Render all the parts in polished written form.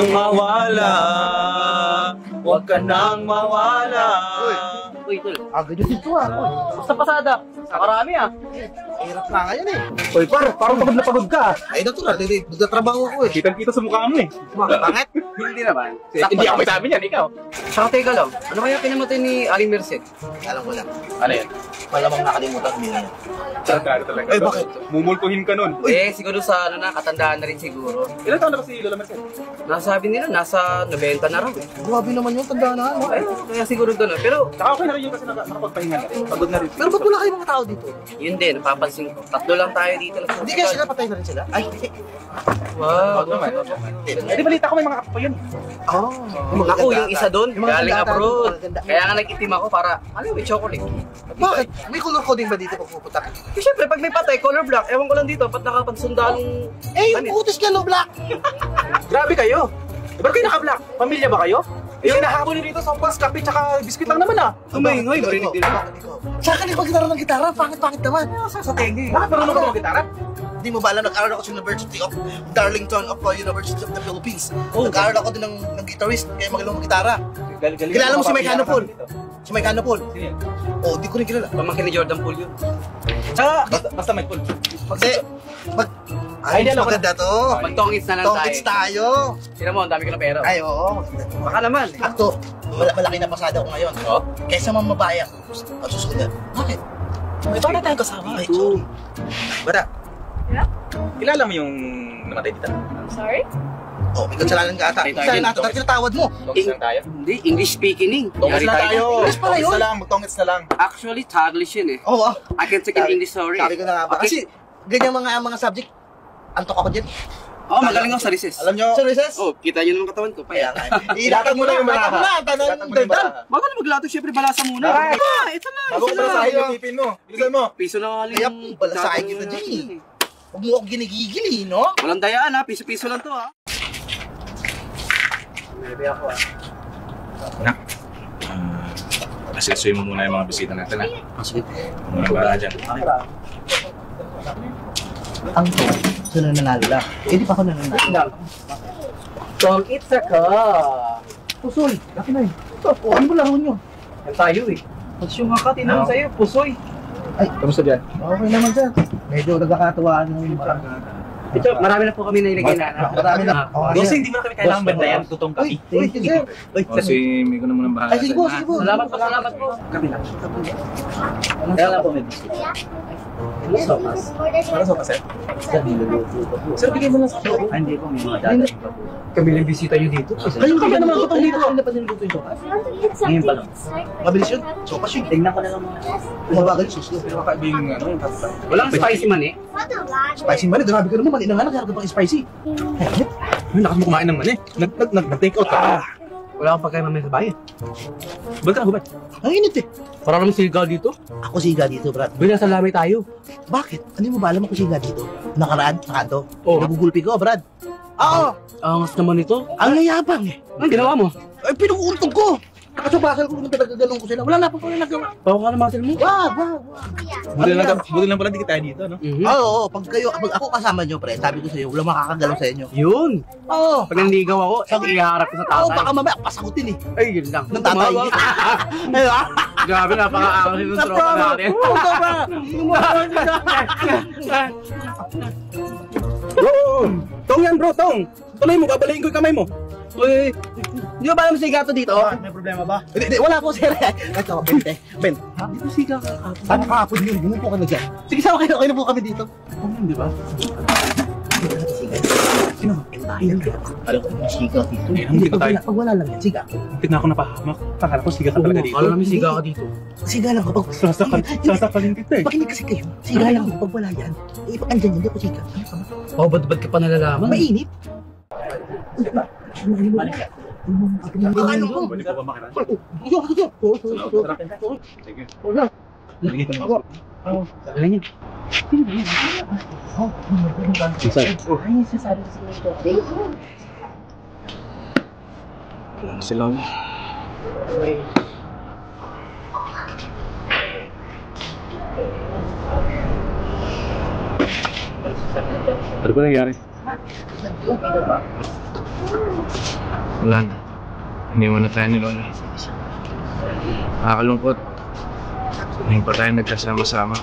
Mawala, huwag ka nang mawala. Uy, tol. Agad yun dito ah. Basta pasada. Nakarami ah. Hirap na ngayon eh. Uy, parang pagod na pagod ka. Ay, natural. Nagtatrabaho ako eh. Kitang-kita sa mukha mo eh. Bakit? Hindi naman. Hindi ako may sabi niyan, ikaw. Saka teka lang. Ano kaya pinamatay ni Aling Merced? Alam ko lang. Ano yan? Malamang nakalimutan mo yan. Tarantado talaga. Eh, bakit? Mumultuhin ka nun. Eh, siguro sa ano na, katandaan na rin siguro. Ilan taon na ba si Lola Merced? Nasabi nila, nasa 90 na raw eh. Grabe naman yung tanda na ano. Ay, kaya siguro doon. Pero, Saka okay na rin yun kasi nakapagpahinga na rin. Pagod na rin. Pero ba't wala kayong mga tao dito? yun din, napapansin ko. Tatlo lang tayo dito. Hindi kaya sila patay na rin sila? Ay, Wow. naman. Eh, di balita ko may mga apo pa yun. oh. Ako, yung isa doon, Yung mga galing ganda ata abroad. dito, maganda. Kaya nga nag-itim ako para, ano yung chocolate. Bakit? May color coding ba dito pag pupunta? Eh, syempre, pag may patay, color black, ewan ko lang dito, ba't nakapagsundalong... Eh, yung putis yellow black! Grabe kayo. Ba't kayo naka-black? Pamilya ba kayo? Yung hinahabol nyo dito sa pas, kape, tsaka biskuit lang naman ah. Umay-ingay, marinig din. Saka ka nagpagitara ng gitara, pangit-pangit naman. Sa tengi. Bakit marunong ka ng gitara? Hindi mo ba alam, nag-aaral ako sa University of Darlington of University of the Philippines. Nag-aaral ako din ng guitarist, kaya magaling ng gitara. Kilala mo si Mike Hanapol? Si Mike Hanapol? Sige. Oh, di ko rin kilala. Pamangkin ni Jordan Poole yun. Tsaka, basta may pool. Ay, maganda to. Magtongits na lang tayo. Tongkits tayo. Sino mo, ang dami ko na pera. Ay, oo. Maganda to. Baka naman. Akto, malaki na pasada ko ngayon. Oh? Kaysa mamabaya, ang susunod. Bakit? May pala tayong kasama. Ay, sorry. Bara, Kilala mo yung namatay dito? I'm sorry? oh, may kasalanan ka ata. Tayo Isa din. na ata, tinatawad mo. Tongkis lang tayo? Hindi, English speaking. Tongkis na tayo! English pala yun. Tongkis na lang, magtongkis na lang. Actually, Taglish yun eh. Oo, ah. I can take an English story. Sabi ko na nga ba. Okay. Kasi, ganyan mga subject, antok ako dyan. Oo, magaling ako sa recess. Alam nyo, Sa recess? Oh, kita nyo naman katawan ko. Kaya Paya. nga. Ilatag mo na yung baraha. Ilatag mo na yung baraha. Bago na maglato, syempre balasa muna. Ay! Ito na, bago isa pa na. sa akin yung tipin mo. Bilisan mo. Piso na nga Kaya, balasahin kita dyan eh. Huwag mo ako ginigigil eh, no? Walang dayaan ha, piso-piso lang to ha. Nak, asilsuin mo muna yung mga bisita natin, ha? Sige. Muna ba dyan? Ang to, sino nanalo lang? Eh, di pa ako nanalo. Tongkits ako. Pusoy, laki na eh. Oh, ano ba laro nyo? Yan tayo eh. Mas yung nga tinanong sa'yo, pusoy. Ay, Kamusta dyan? okay naman sir. Medyo nagkakatuwaan ng mga. Ito, marami na po kami nailagay na. Marami na. Oh, Kasi hindi mo na kami kailangan bandayan. Tutong Uy, uy, sir. O, si Miko na munang bahala. Ay, sige po, sige po. Salamat po, salamat po. Kami lang. Kaya lang po may biscuit. Ano sa kasi? Sir, bigay mo lang sa akin. Hindi po, may mga dadating pa po. Kami lang bisita nyo dito. Ayun ka ba naman ito dito? Ano pa niluto yung sopas? Ngayon pa lang. Mabilis yun. Sopas yun. Tignan ko na lang muna. Mabagal yung sauce. Pero kakaiba yung ano, yung pasta. Walang spicy man eh. Spicy man eh. Grabe ka naman. Mali na nga lang. Kaya ka pang spicy. Ay, nakas mo kumain ng mani. Nag-take out ka. Wala akong pagkain mamaya sa bayan. Ba't ka hubad? Ang init eh. Para naman sigaw dito. Ako siga dito, brad. Bila sa lamay tayo. Bakit? Ano mo ba alam ako siga dito? Nakaraan, nakato. Oo. Nagugulpi ko, brad. Oo. Angas naman ito. Ang yayabang eh. Anong ginawa mo? Ay, pinuuntog ko. Kasabasal ko nung pinagagalong ko sila. Wala na po ko na nagawa. Bawa ka na muscle mo. Wag. Buti lang pala di kita dito, no? Oo, pag ako kasama nyo, pre, sabi ko sa iyo, wala makakagalaw sa inyo. Yun. Oo. Pag nanligaw ako, iharap ko sa Oo, tatay. baka mamaya pasagutin eh. Ay, yun lang. Ng tatay. Ayun. Grabe, napaka-angas yung tropa natin. Oo, ba? Bro! Tong yan, bro, tong! Tuloy mo, babalayin ko yung kamay mo. Uy, di ba ba alam siga to dito? May problema ba? Hindi, wala po, sir. Ito, Ben. Di ba siga ka? Ano kahapon yun? Bumupo ka na dyan. Sige, sama kayo. Kayo na po kami dito. Di ba? Sino ba? Tayo. Alam ko, yung siga dito. Hindi pa tayo. Pag wala lang yan, siga. Tignan ako napahamak. Pakala ko siga ka talaga dito. Alam namin siga ka dito. Siga lang kapag... Sasakalin kita eh. Makinig kasi kayo. Siga lang kapag wala yan. Eh, pag andyan yan, hindi ako siga. Ano ka ba? Pabad-bad ka pa nalalaman. Mainit. Ano ko? Pwede ko ba makinan? Sige. Alam niyo. Sila. Ano ba nangyari? Wala na. Iniwan na tayo ni Lola. Nakakalungkot. Ngayon pa tayo nagkasama-sama.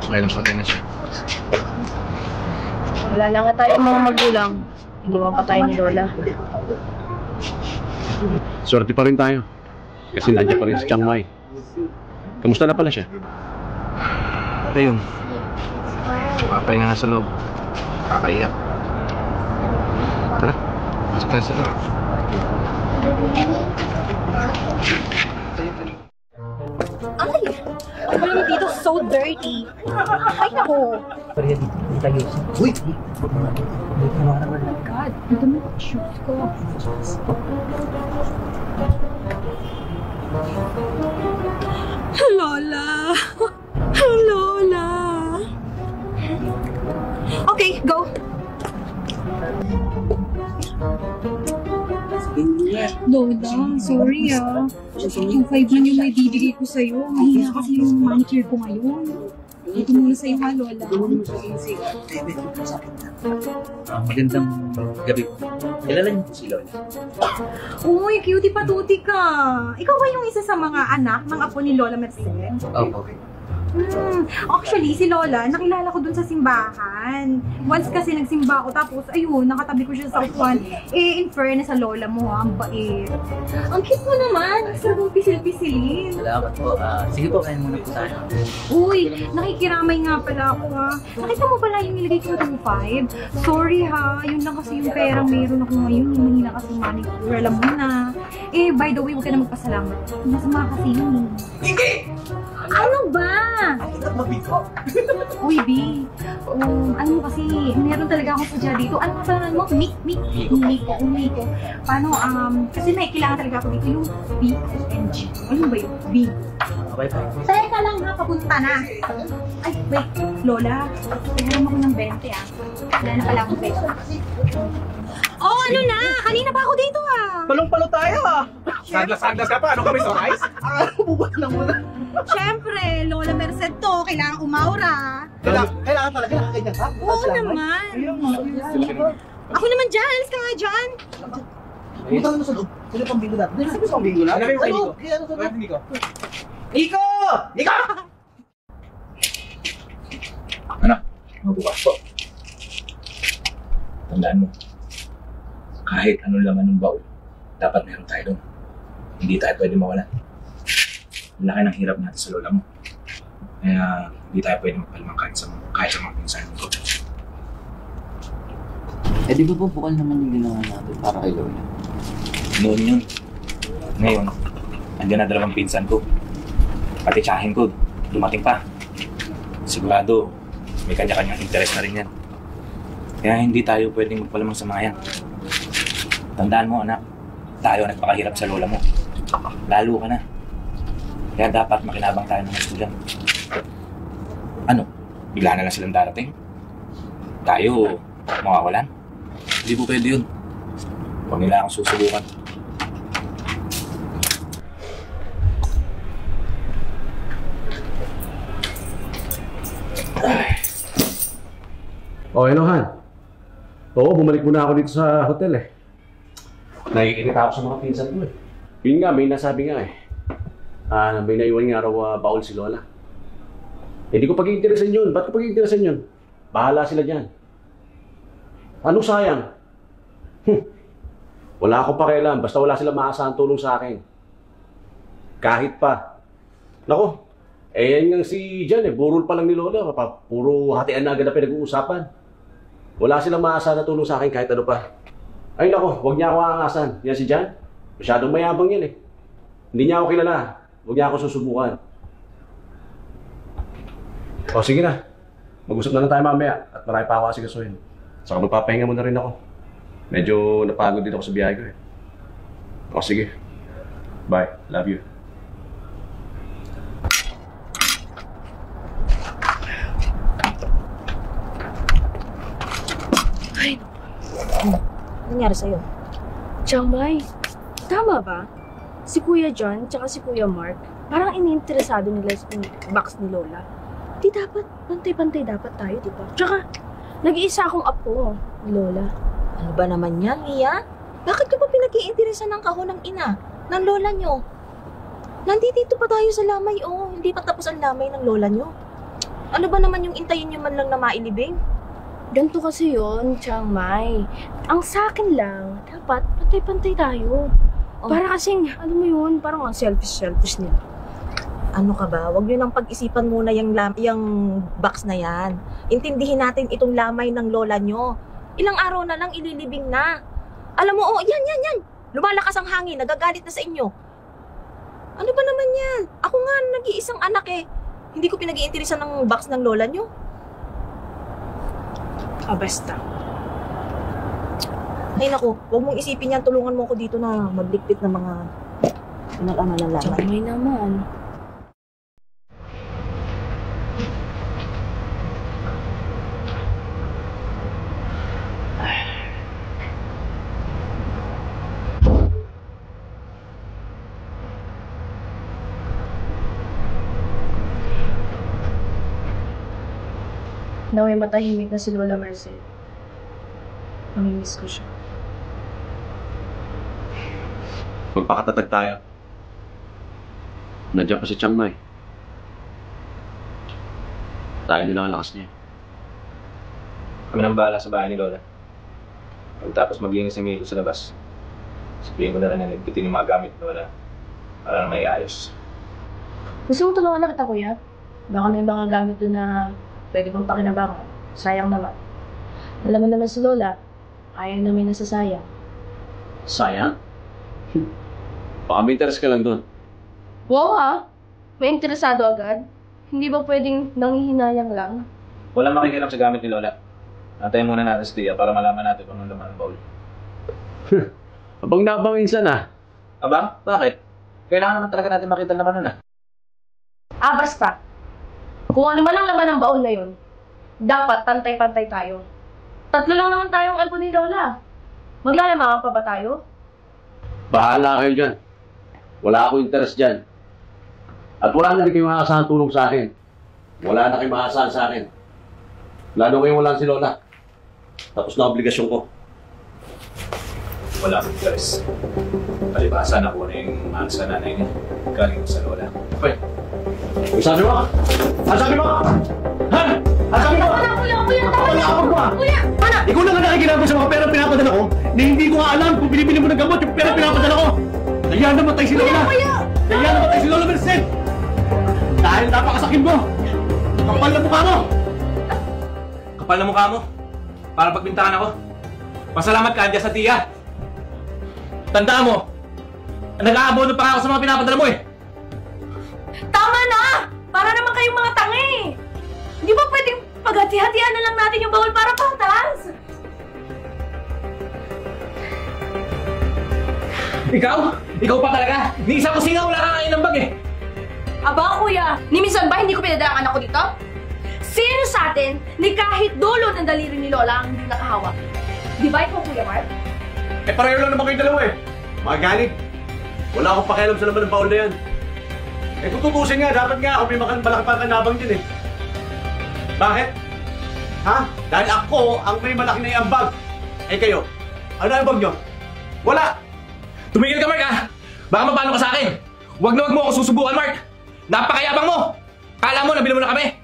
Ngayon patay na siya. Wala na nga tayong mga magulang. Iniwan pa tayo ni Lola. Swerte pa rin tayo. Kasi nandiyan pa rin si Chiang Mai. Kamusta na pala siya? Ayun. Papahinga nga sa loob. Kakaiyak. Tara. Masok tayo sa loob. Ay! Ano yun dito? So dirty. Ay, naku. Uy! God, ang dami ng shoes ko. Lola! Lola! Okay, go! Lola, sorry ah. 2.5 lang yung may bibigay ko sa'yo. Mahina kasi yung manicure ko ngayon. Ito muna sa'yo ha, Lola. Magandang gabi po. Kilala niyo po si Lola? Uy, cutie patuti ka. Ikaw ba yung isa sa mga anak ng apo ni Lola Merced? Opo. Actually, si Lola, nakilala ko dun sa simbahan. Once kasi nagsimba ako, tapos ayun, nakatabi ko siya sa upuan. Eh, in fairness sa Lola mo, ang bait. Ang cute mo naman, sarap mong pisil-pisilin. Salamat po. Sige po, kaya muna po tayo. Uy, nakikiramay nga pala ako ha. Nakita mo pala yung nilagay kong 2.5? Sorry ha, yun lang kasi yung perang meron ako ngayon. Yung mahina kasi manicure, alam mo na. Eh, by the way, huwag ka na magpasalamat. Masama kasi yun. Hindi! Ano ba? Uy, B. Ano mo kasi, meron talaga akong sadya dito. Ano nga pala mo? Miko. Paano, kasi may kailangan talaga ako dito yung B and G. Ano ba yun? B. Okay po. Teka lang ha, papunta na. Ay, wait. Lola, tingnan ako ng 20 ah. Wala na pala akong peso. Oh, ano na? Kanina pa ako dito ah. Palong-palo tayo ah. Sandlas ka pa. Ano kami, surprise? Bubuhat lang muna. Siyempre, Lola Merced to. Kailangan umaura. Kailangan talaga nakaganyan ka. Oo naman. Ako naman dyan. Alis ka nga dyan. Punta ka na sa loob. Sino pang bingo natin? Sino pang bingo natin? Ano yung kay Nico? Kaya ano sa loob? Nico? Nico! Nico! Anak, mabukas po. Tandaan mo, kahit anong laman ng baul, dapat meron tayo doon. Hindi tayo pwede mawalan. Ang laki ng hirap natin sa lola mo. Kaya hindi tayo pwede magpalamang kahit sa mga pinsan ko. Eh di ba po bukal naman yung ginawa natin para kay Lola? Noon yun. Ngayon, andyan na dalawang pinsan ko. Pati tsahin ko, dumating pa. Sigurado, may kanya-kanyang interest na rin yan. Kaya hindi tayo pwedeng magpalamang sa mga yan. Tandaan mo anak, tayo nagpakahirap sa lola mo. Lalo ka na. Kaya dapat makinabang tayo ng estudyante. Ano? Bigla na lang silang darating? Tayo, mawawalan? Hindi po pwede yun. Huwag nila akong susubukan. Oh, hello Han. Oo, bumalik muna ako dito sa hotel eh. Nakikita ako sa mga pinsan ko eh. Yun nga, may nasabi nga eh. May naiwan nga raw baul si Lola. Hindi ko pag-iinteresan yun. Ba't ko pag-iinteresan yun? Bahala sila dyan. Anong sayang? Wala akong pakialam. Basta wala silang maasahang tulong sa akin. Kahit pa. Nako, yan nga si Jan eh. Burol pa lang ni Lola. Puro hatian na agad na pinag-uusapan. Wala silang maasahan na tulong sa akin kahit ano pa. Ay nako, huwag niya ako aangasan. Yan si Jan. Masyadong mayabang yan eh. Hindi niya ako kilala. Huwag niya ako susubukan. O sige na. Mag-usap na lang tayo mamaya. At marami pa ako asikasuhin. Saka magpapahinga muna rin ako. Medyo napagod dito ako sa biyahe ko eh. O sige. Bye. Love you. Ay, ano nangyari sa'yo? Chiang Mai, tama ba? Si Kuya John tsaka si Kuya Mark, parang iniinteresado nila sa box ni Lola. Di dapat, pantay-pantay dapat tayo, di ba? Tsaka, nag-iisa akong apo ni Lola. Ano ba naman yan, Mia? Bakit ko pa pinag-iinteresan ng kahon ng ina, ng lola nyo? Nandito pa tayo sa lamay, oh. Hindi pa tapos ang lamay ng lola nyo. Ano ba naman yung intayin nyo man lang na mailibing? Ganito kasi yun, Chiang Mai. Ang sa akin lang, dapat pantay-pantay tayo. Oh. Para kasing, ano mo yun, parang ang selfish nila. Ano ka ba? Huwag nyo nang pag-isipan muna yung box na yan. Intindihin natin itong lamay ng lola nyo. Ilang araw na lang ililibing na. Alam mo, oh, yan. Lumalakas ang hangin, nagagalit na sa inyo. Ano ba naman yan? Ako nga, nag-iisang anak eh. Hindi ko pinag-iinteresan ng box ng lola nyo. Basta. Ay naku, huwag mong isipin yan. Tulungan mo ko dito na maglikpit ng mga pinag-ama ng lamay. Chiang Mai naman. Naway matahimik na si Lola Marcel. Mamimiss ko siya. Magpakatatag tayo. Nandiyan pa si Chiang Mai. Tayo din lang ang lakas niya. Kami nang bahala sa bahay ni Lola. Pagtapos maglinis ng Milo sa labas, sabihin ko na lang na nagpitin yung mga gamit ni Lola para na may ayos. Gusto mo tulungan na kita, kuya? Baka may mga gamit doon na pwede kong pakinabangan. Sayang naman. Alam mo naman si Lola, ayaw na may nasasayang. Sayang? Baka may interest ka lang doon. Wow ha? May interesado agad? Hindi ba pwedeng nanghihinayang lang? Walang makikialam sa gamit ni Lola. Antayin muna natin si Tia para malaman natin kung anong laman ng bowl. Abang napaminsan ah. Aba? Bakit? Kailangan naman talaga natin makita naman nun ah. Basta. Kung ano man ang laman ng baon na yun, dapat pantay-pantay tayo. 3 lang naman tayong alpo ni Lola. Maglalamangan pa ba tayo? Bahala kayo dyan. Wala akong interest dyan. At wala na rin kayo makakasahan tulong sa akin. Wala na kayo makakasahan sa akin. Lalo ngayon wala si Lola. Tapos na obligasyon ko. Wala akong interest. Palibasa na ko na yung mahal sa nanay niya. Galing sa Lola. Okay. Ang sabi mo? Ang sabi mo? Ha? Ang sabi mo? Kuya! Kapalakot mo ah! Kuya! Mana! Ikaw na nga nakikinabot sa mga pera pinapadala ko na hindi ko nga alam kung binibili mo ng gamot yung pera pinapadala ko. Kaya namatay si Lola! Kaya namatay si Lola Merced! Dahil napakasakin mo! Kapal na mukha mo! Kapal na mukha mo. Para pagbintangan ako. Pasalamat ka andyan sa Tia. Tandaan mo, nag-aabono pa ako sa mga pinapadala mo eh. Tama na! Para naman kayong mga tangi! Hindi ba pwedeng paghati-hatian na lang natin yung bawal para patas? Ikaw? Ikaw pa talaga? Ni isa ko singa, wala kang kain ng bag eh. Aba, kuya, ni minsan ba hindi ko pinadala ang anak ko dito? Sino sa atin ni kahit dulo ng daliri ni Lola ang hindi nakahawak? Di ba ikaw, Kuya Mark? Eh pareho lang naman kayong dalawa eh. Magalit. Wala akong pakialam sa laman ng baon na yan. Eh kung tutusin nga, dapat nga ako may malaki pa kanabang dyan eh. Bakit? Ha? Dahil ako ang may malaki na iambag. Eh kayo, ano ang ambag nyo? Wala! Tumigil ka, Mark ah! Baka mapano ka sa akin. Huwag na huwag mo ako susubukan, Mark. Napakayabang mo! Kala mo, nabili mo na kami.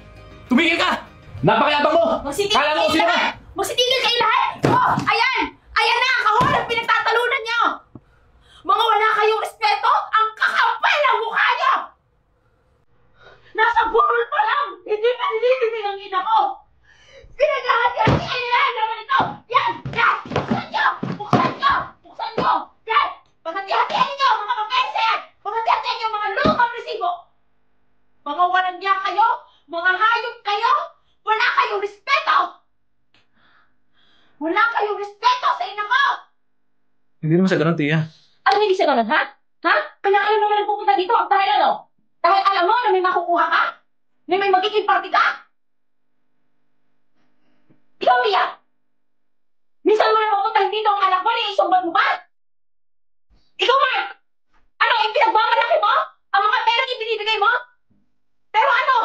Tumigil ka! Napakayabang mo! Kala mo kung sino ka! Magsitigil kayo lahat! Oh, ayan! Ayan na ang kahon ang pinagtatalunan niyo! Mga wala kayong respeto, ang kakapal ang mukha niyo! Nasa burol pa lang, hindi pa nililinig ang ina ko! Pinaghahati-hatian nila ang naman ito! Yan! Yan! Buksan niyo! Buksan niyo! Buksan niyo! Yan! Paghati-hatian niyo mga mapeset! Paghati-hatian niyo mga lumang resibo! Mga walang niya kayo! Mga hayop kayo! Wala kayong respeto! Wala kayong respeto sa ina ko! Hindi naman sa ganun, Tia. Ano hindi sa ganun, ha? Ha? Kaya kayo naman nagpupunta dito ang dahil ano? Dahil alam mo na may makukuha ka? Na may magiging party ka? Ikaw, Mia! Minsan mo na mapunta dito ang anak mo, niisumbat mo ba? Ikaw, Mark! Ano, yung pinagmamalaki mo? Ang mga perang ibinibigay mo? Pero ano?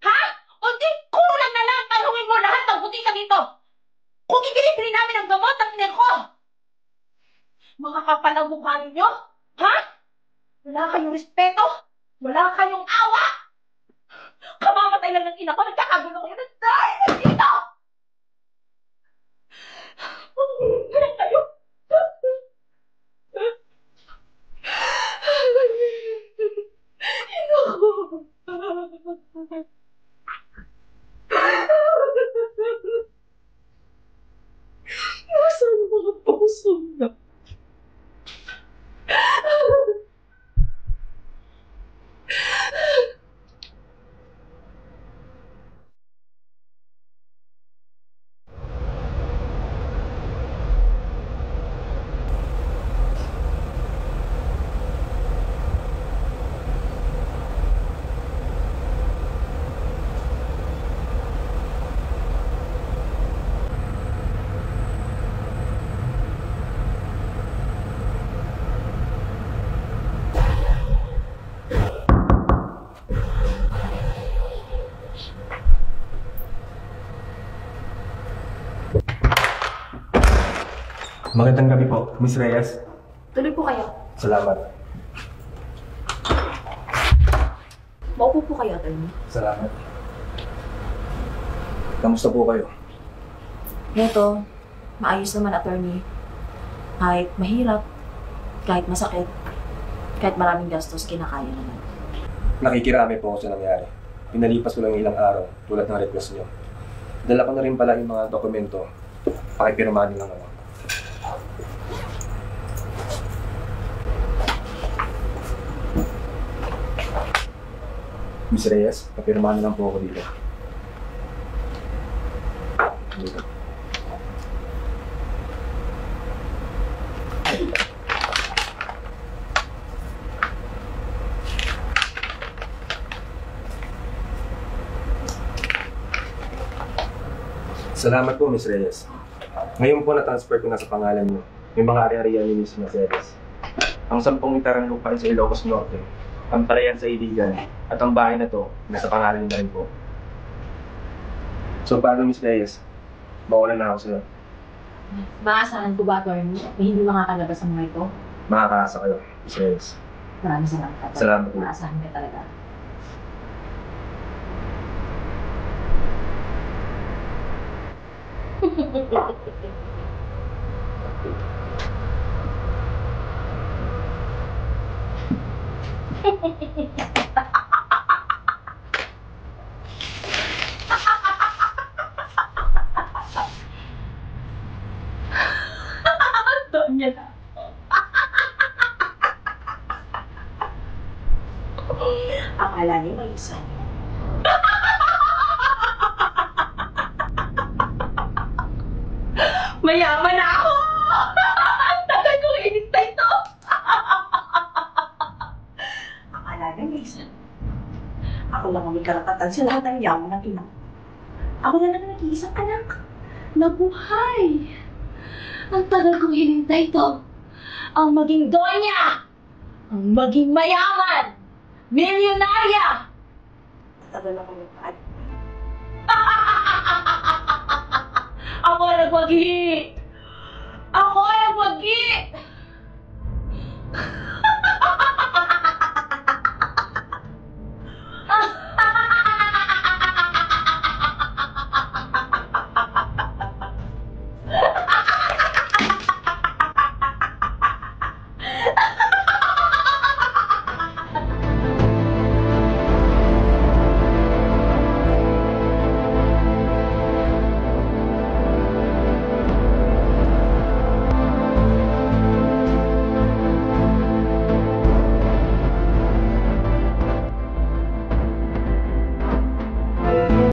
Ha? Unti kulang na lang tanungin mo lahat ng butika dito. Kung ibinibili namin ang gamot ng ina ko. Mga kapal ang mukha ninyo? Ha? Wala kayong respeto? Wala kayong awa? Kamamatay lang ng ina ko, nagkakagulo kayo ng dahil na dito! Wala kayo! Nasaan ang mga puso na? Magandang gabi po, Miss Reyes. Tuloy po kayo. Salamat. Maupo po kayo, attorney. Salamat. Kamusta po kayo? Neto, maayos naman, attorney. Kahit mahirap, kahit masakit, kahit maraming gastos, kinakaya naman. Nakikirami po ako sa nangyari. Pinalipas ko lang ilang araw tulad ng request nyo. Dala ko na rin pala yung mga dokumento. Pakipirmahan lang ako. Miss Reyes, papirmahan lang po ako dito. Salamat po, Miss Reyes. Ngayon po na-transfer ko na sa pangalan niyo yung mga ari-arian ni Miss Mercedes. Ang 10 hektaryang lupa sa Ilocos Norte, ang palayan sa Iligan, at ang bahay na to, nasa pangalan niyo na rin po. So, paano, Miss Reyes? Mauna na ako sa'yo. Maasahan ko ba, attorney? Hindi makakalabas ang mga ito? Makakaasa kayo, Miss Reyes. Maraming salamat, attorney. Salamat po. Maasahan ka talaga. Doon niya na. Akala niya may isa. Mayaman na ako! Ang tagal kong inintay to! Akala niya may isa. Ako lang ang may karapatan sa lahat ng yaman ng ina. Ako na lang nag-iisang anak. Nabuhay! Ang tagal kong inintay to. Ang maging donya! Ang maging mayaman! Milyonarya! Tagal ako lumipad. Ako ang nagwagi! Ako ang nagwagi!